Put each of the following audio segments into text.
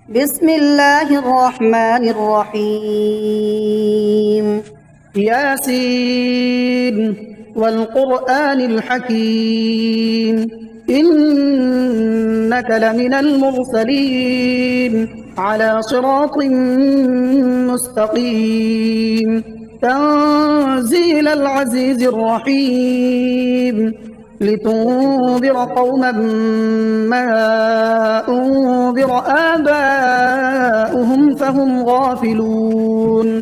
بسم الله الرحمن الرحيم. ياسين والقرآن الحكيم إنك لمن المرسلين على صراط مستقيم تنزيل العزيز الرحيم لتنذر قوما ما أنذر آباؤهم فهم غافلون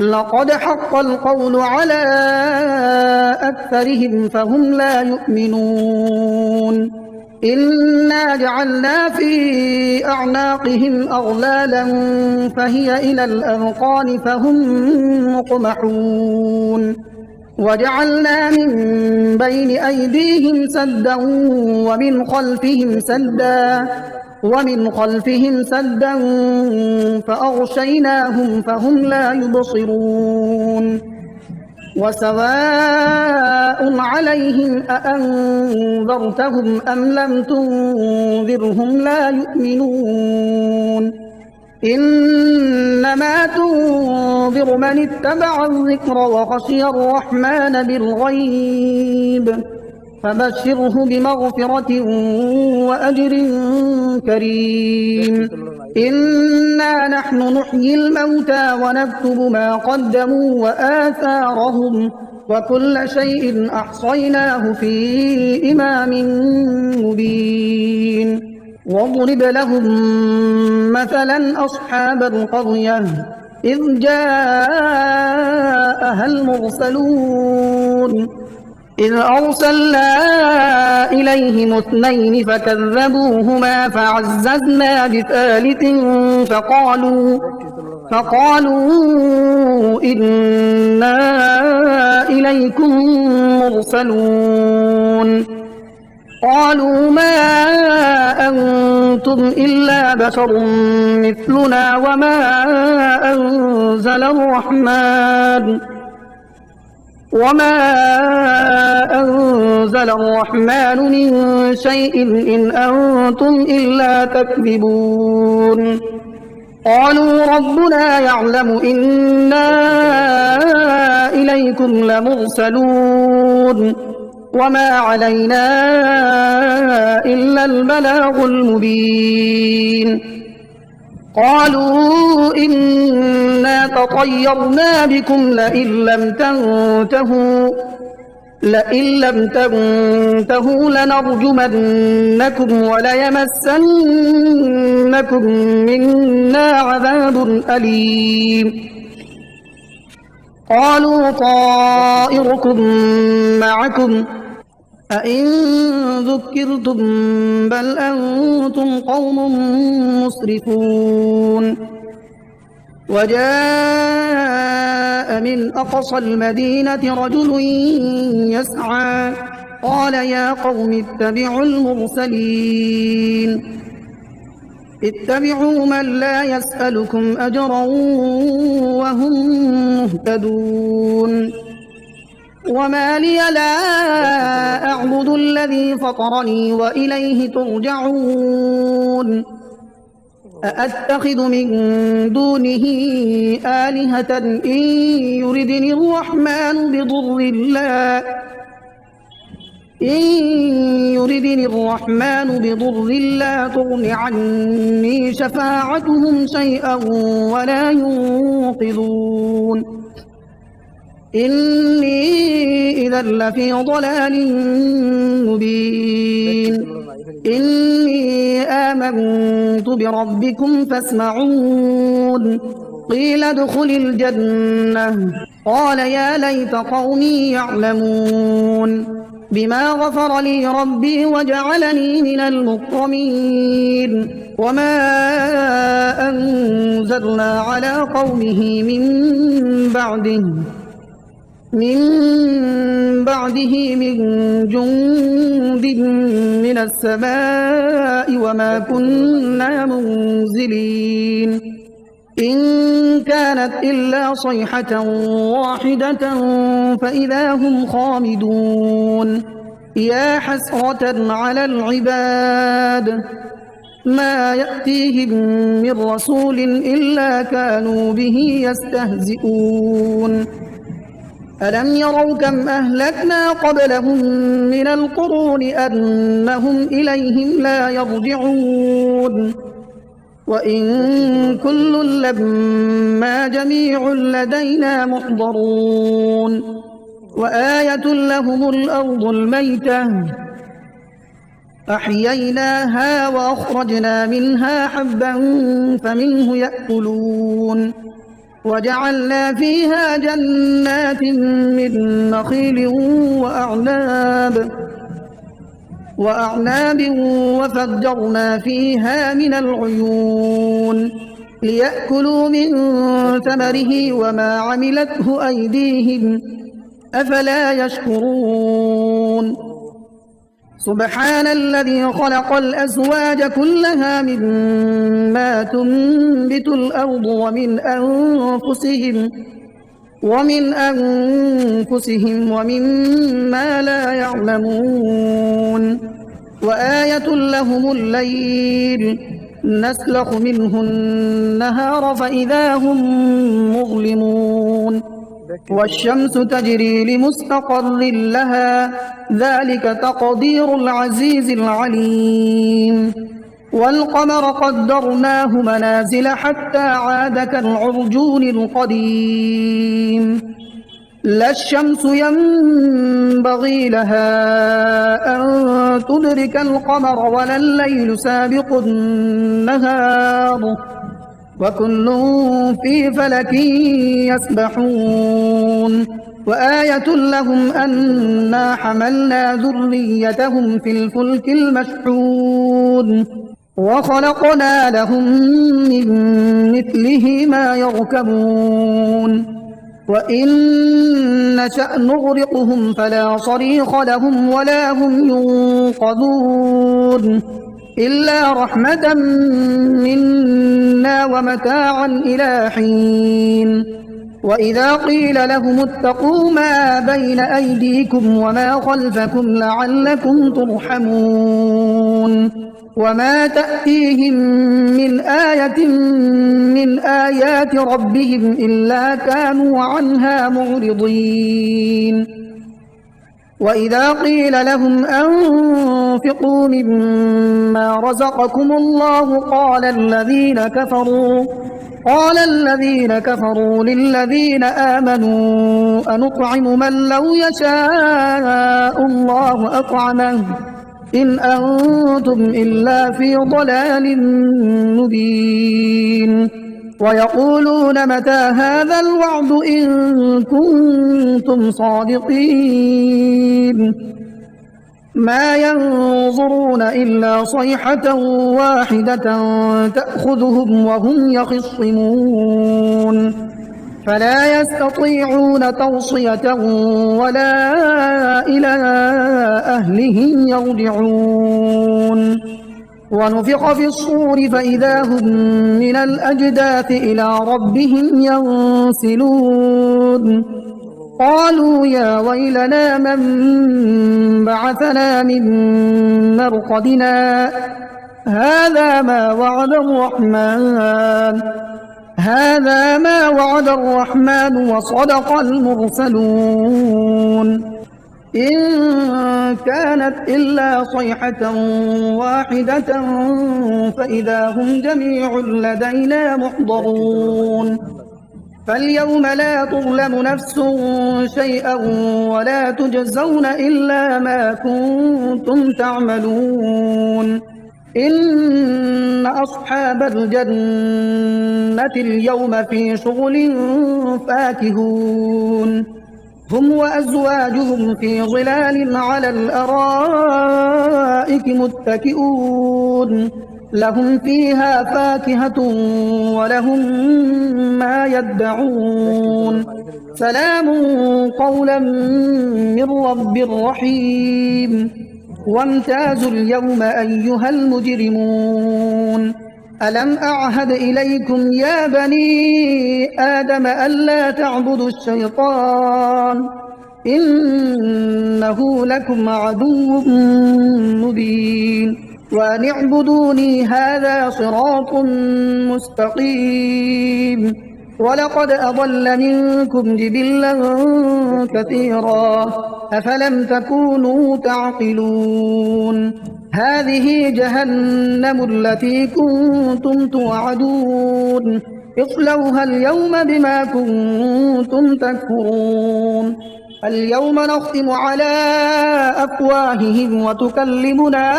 لقد حق القول على أكثرهم فهم لا يؤمنون إنا جعلنا في أعناقهم أغلالا فهي إلى الأذقان فهم مقمحون وجعلنا من بين أيديهم سدا ومن خلفهم سدا فأغشيناهم فهم لا يبصرون وسواء عليهم أأنذرتهم أم لم تنذرهم لا يؤمنون إنما تنذر من اتبع الذكر وخشي الرحمن بالغيب فبشره بمغفرة وأجر كريم إنا نحن نحيي الموتى ونكتب ما قدموا وآثارهم وكل شيء أحصيناه في إمام مبين واضرب لهم مثلا أصحاب القرية إذ جاءها المرسلون إذ أرسلنا إليهم اثنين فكذبوهما فعززنا بثالث فقالوا إنا إليكم مرسلون قالوا ما أنتم إلا بشر مثلنا وما أنزل الرحمن من شيء إن أنتم إلا تكذبون قالوا ربنا يعلم إنا إليكم لمرسلون وما علينا إلا البلاغ المبين قالوا إنا تطيرنا بكم لئن لم تنتهوا لنرجمنكم وليمسنكم منا عذاب أليم قالوا طائركم معكم أئن ذكرتم بل أنتم قوم مسرفون وجاء من أقصى المدينة رجل يسعى قال يا قوم اتبعوا المرسلين اتبعوا من لا يسألكم أجرا وهم مهتدون وما لي لا أعبد الذي فطرني وإليه ترجعون أأتخذ من دونه آلهة إن يردني الرحمن بضر لا تغن عني شفاعتهم شيئا ولا ينقذون إني إذا لفي ضلال مبين إني آمنت بربكم فاسمعون قيل ادخل الجنة قال يا ليت قومي يعلمون بما غفر لي ربي وجعلني من المكرمين وما أنزلنا على قومه من بعده من جند من السماء وما كنا منزلين إن كانت إلا صيحة واحدة فإذا هم خامدون يا حسرة على العباد ما يأتيهم من رسول إلا كانوا به يستهزئون ألم يروا كم أهلكنا قبلهم من القرون أنهم إليهم لا يرجعون وإن كل لما جميع لدينا محضرون وآية لهم الأرض الميتة أحييناها وأخرجنا منها حبا فمنه يأكلون وجعلنا فيها جنات من نخيل وأعناب وفجرنا فيها من العيون ليأكلوا من ثمره وما عملته أيديهم أفلا يشكرون سبحان الذي خلق الأزواج كلها مما تنبت الأرض ومن أنفسهم ومما لا يعلمون وآية لهم الليل نسلخ منه النهار فإذا هم مظلمون والشمس تجري لمستقر لها ذلك تقدير العزيز العليم والقمر قدرناه منازل حتى عاد كالعرجون القديم لا الشمس ينبغي لها أن تدرك القمر ولا الليل سابق النهار وكل في فلك يسبحون وآية لهم أنا حملنا ذريتهم في الفلك المشحون وخلقنا لهم من مثله ما يركبون وإن نشأ نغرقهم فلا صريخ لهم ولا هم ينقذون إلا رحمة منا ومتاعا إلى حين وإذا قيل لهم اتقوا ما بين أيديكم وما خلفكم لعلكم ترحمون وما تأتيهم من آية من آيات ربهم إلا كانوا عنها معرضين وإذا قيل لهم أنفقوا مما رزقكم الله قال الذين كفروا للذين آمنوا أنطعم من لو يشاء الله أطعمه إن أنتم إلا في ضلال مبين ويقولون متى هذا الوعد إن كنتم صادقين ما ينظرون إلا صيحة واحدة تأخذهم وهم يخصمون فلا يستطيعون توصية ولا إلى أهلهم يرجعون ونفخ في الصور فإذا هم من الأجداث إلى ربهم ينسلون قالوا يا ويلنا من بعثنا من مرقدنا هذا ما وعد الرحمن وصدق المرسلون إن كانت إلا صيحة واحدة فإذا هم جميع لدينا محضرون فاليوم لا تظلم نفس شيئا ولا تجزون إلا ما كنتم تعملون إن أصحاب الجنة اليوم في شغل فاكهون هم وأزواجهم في ظلال على الأرائك متكئون لهم فيها فاكهة ولهم ما يدعون سلام قولا من رب رحيم وامتازوا اليوم أيها المجرمون ألم أعهد إليكم يا بني آدم ألا تعبدوا الشيطان إنه لكم عدو مبين وأن اعبدوني هذا صراط مستقيم. ولقد أضل منكم جبلا كثيرا أفلم تكونوا تعقلون. هذه جهنم التي كنتم توعدون اصلوها اليوم بما كنتم تكفرون. اليوم نختم على أفواههم وتكلمنا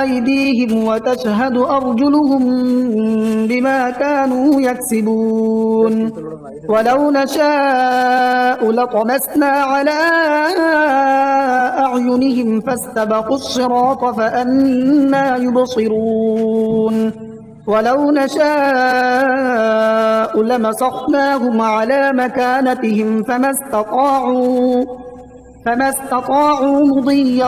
أيديهم وتشهد أرجلهم بما كانوا يكسبون. ولو نشاء لطمسنا على أعينهم فاستبقوا الصراط فأنى يبصرون. ولو نشاء لمسخناهم على مكانتهم فما استطاعوا مضيا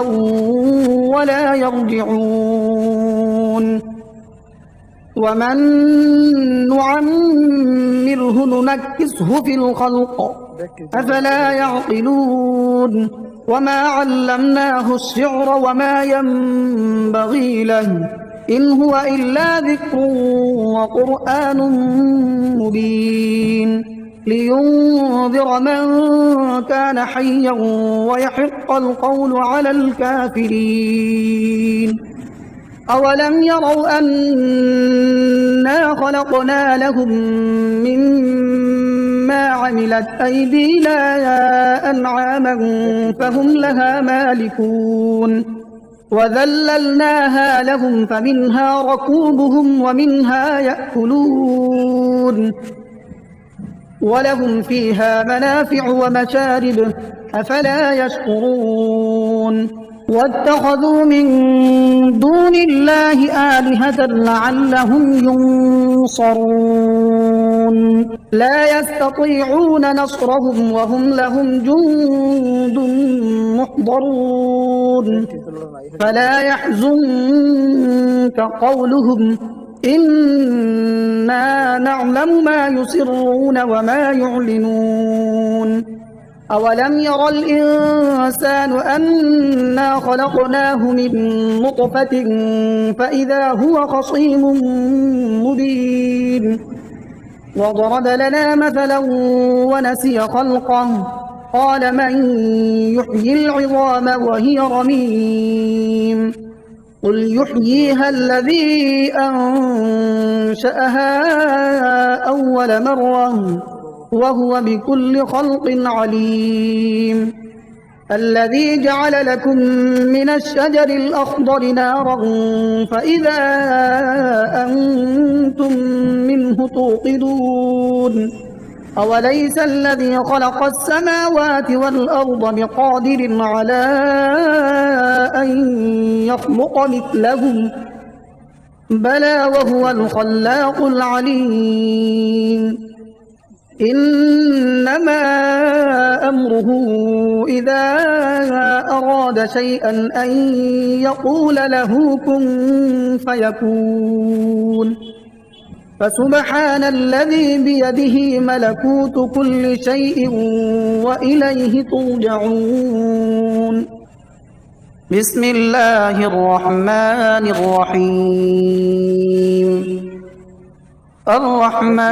ولا يرجعون. ومن نعمره ننكسه في الخلق أفلا يعقلون. وما علمناه الشعر وما ينبغي له إن هو إلا ذكر وقرآن مبين لينذر من كان حيا ويحق القول على الكافرين. أولم يروا أنا خلقنا لهم مما عملت أيدينا أنعاما فهم لها مالكون وذللناها لهم فمنها ركوبهم ومنها يأكلون ولهم فيها منافع ومشارب أفلا يشكرون. واتخذوا من دون الله آلهة لعلهم ينصرون لا يستطيعون نصرهم وهم لهم جند محضرون. فلا يحزنك قولهم إنا نعلم ما يسرون وما يعلنون. أولم ير الإنسان أنا خلقناه من نطفة فإذا هو خصيم مبين. وضرب لنا مثلا ونسي خلقه قال من يحيي العظام وهي رميم قل يحييها الذي أنشأها أول مرة وهو بكل خلق عليم. الذي جعل لكم من الشجر الأخضر نارا فإذا أنتم منه توقدون. أوليس الذي خلق السماوات والأرض بقادر على أن يخلق مثلهم بلى وهو الخلاق العليم. إنما أمره إذا أراد شيئا أن يقول له كن فيكون. فسبحان الذي بيده ملكوت كل شيء وإليه ترجعون. بسم الله الرحمن الرحيم. الرحمن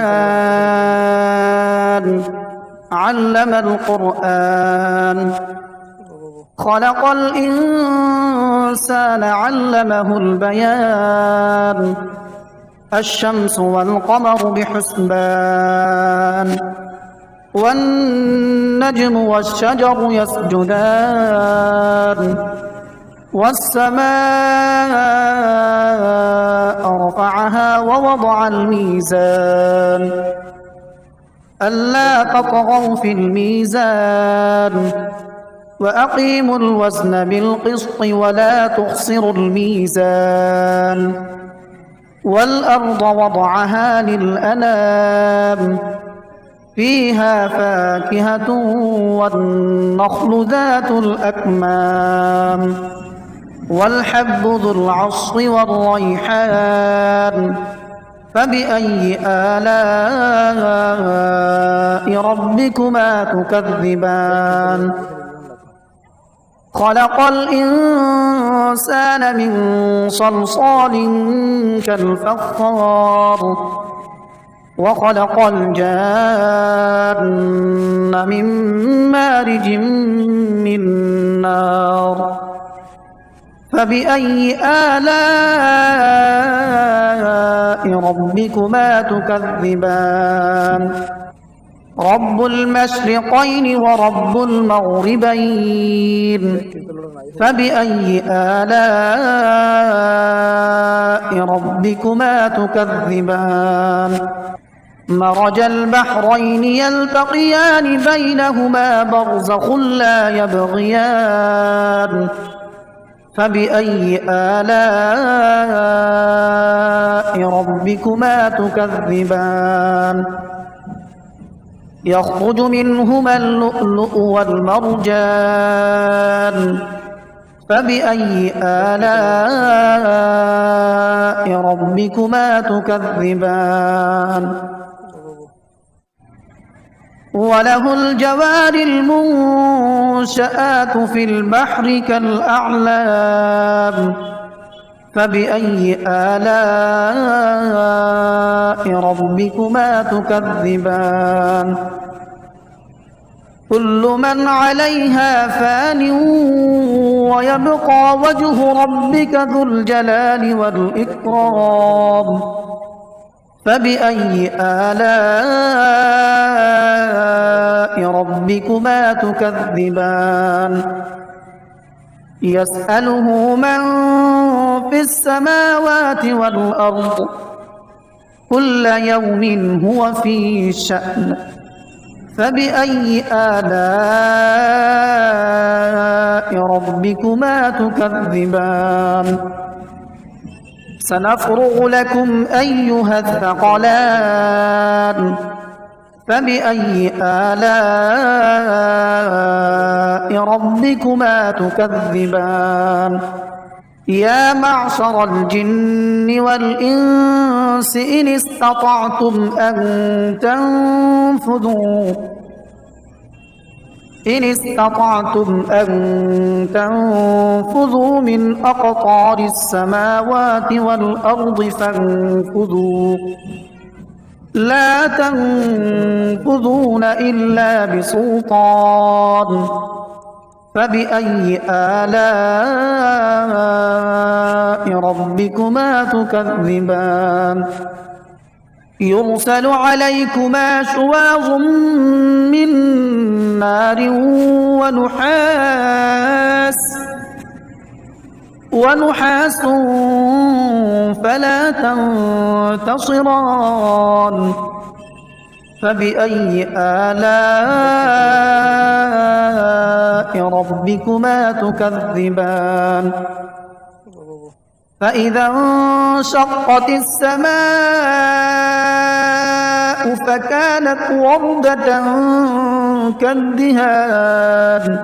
علم القرآن خلق الإنسان علمه البيان. الشمس والقمر بحسبان والنجم والشجر يسجدان والسماء رفعها ووضع الميزان ألا تطغوا في الميزان وأقيموا الوزن بالقسط ولا تخسروا الميزان. والأرض وضعها للأنام فيها فاكهة والنخل ذات الأكمام والحب ذو العصف والريحان فبأي آلاء ربكما تكذبان خلق الإنسان من صلصال كالفخار وخلق الجان من مارج من نار فبأي آلاء ربكما تكذبان رب المشرقين ورب المغربين فبأي آلاء ربكما تكذبان مرج البحرين يلتقيان بينهما برزخ لا يبغيان فبأي آلاء ربكما تكذبان يخرج منهما اللؤلؤ والمرجان فبأي آلاء ربكما تكذبان وله الجوار المنشآت في البحر كالأعلام فبأي آلاء ربكما تكذبان كل من عليها فان ويبقى وجه ربك ذو الجلال والإكرام فبأي آلاء ربكما تكذبان يسأله من في السماوات والأرض كل يوم هو في شأن فبأي آلاء ربكما تكذبان سنفرغ لكم أيها الثقلان فبأي آلاء ربكما تكذبان يا معشر الجن والإنس إن استطعتم أن تنفذوا من أقطار السماوات والأرض فانفذوا لا تنفذون إلا بسلطان فبأي آلاء ربكما تكذبان يرسل عليكما شواظ من نار ونحاس فلا تنتصران فبأي آلاء ربكما تكذبان فإذا انشقت السماء فكانت وردة كالدهان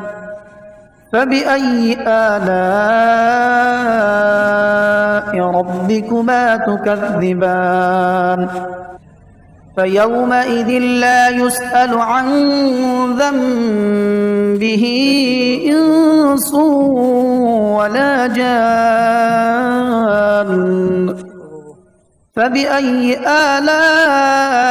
فبأي آلاء ربكما تكذبان فيومئذ لا يسأل عن ذنبه إنس ولا جان فبأي آلاء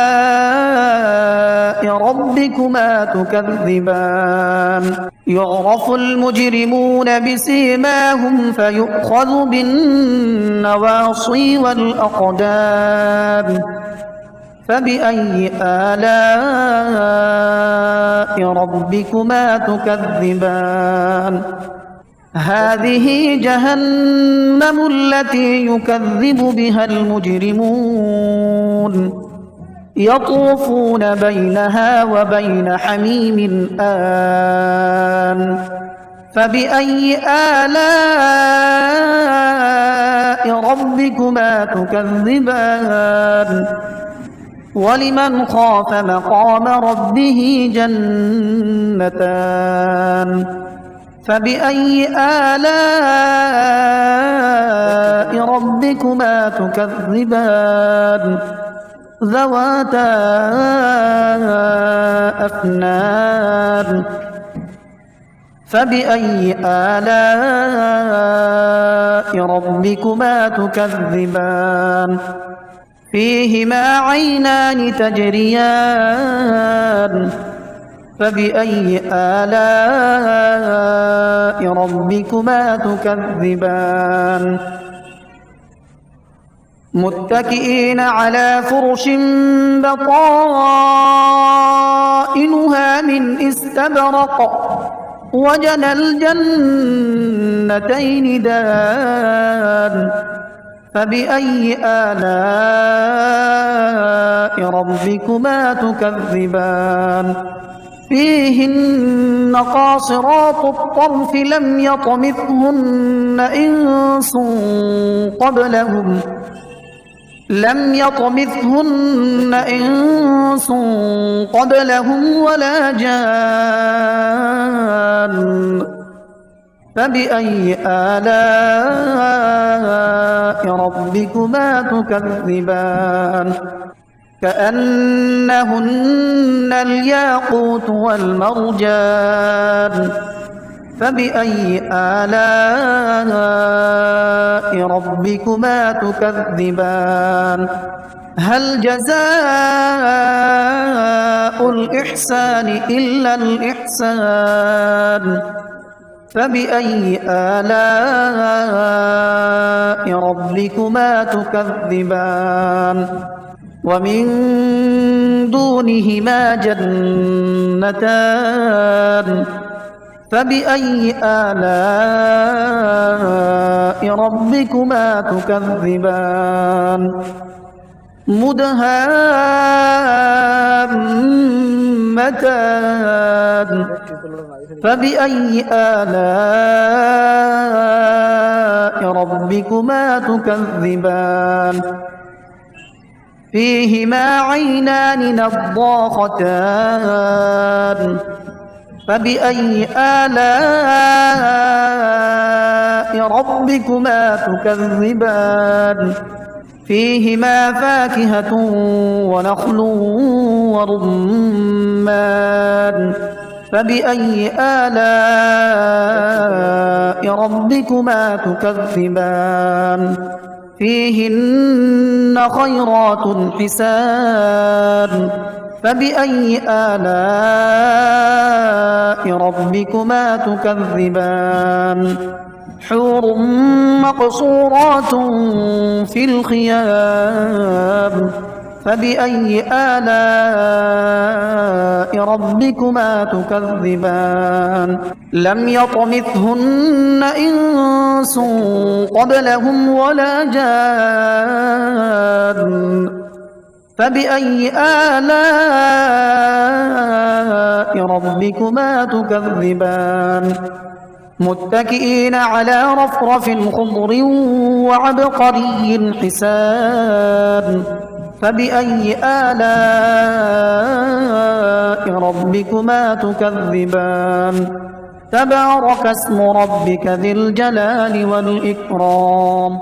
ربكما تكذبان يعرف المجرمون بسيماهم فيؤخذ بالنواصي والأقدام فبأي آلاء ربكما تكذبان هذه جهنم التي يكذب بها المجرمون يطوفون بينها وبين حميم آن فبأي آلاء ربكما تكذبان ولمن خاف مقام ربه جنتان فبأي آلاء ربكما تكذبان ذواتا أفنان فبأي آلاء ربكما تكذبان فيهما عينان تجريان فبأي آلاء ربكما تكذبان متكئين على فرش بطائنها من استبرق وجنى الجنتين دان فبأي آلاء ربكما تكذبان فيهن قاصرات الطرف لم يطمثهن إنس قبلهم ولا جان فبأي آلاء ربكما تكذبان كأنهن الياقوت والمرجان فبأي آلاء ربكما تكذبان هل جزاء الإحسان إلا الإحسان فبأي آلاء ربكما تكذبان ومن دونهما جنتان فبأي آلاء ربكما تكذبان مدهامتان فبأي آلاء ربكما تكذبان فيهما عينان نضاختان فبأي آلاء ربكما تكذبان فيهما فاكهة ونخل ورمان فبأي آلاء ربكما تكذبان فيهن خيرات حسان فبأي آلاء ربكما تكذبان حور مقصورات في الخيام فبأي آلاء ربكما تكذبان لم يطمثهن إنس قبلهم ولا جان فبأي آلاء ربكما تكذبان متكئين على رفرف خضر وعبقري حسان فبأي آلاء ربكما تكذبان تبارك اسم ربك ذي الجلال والإكرام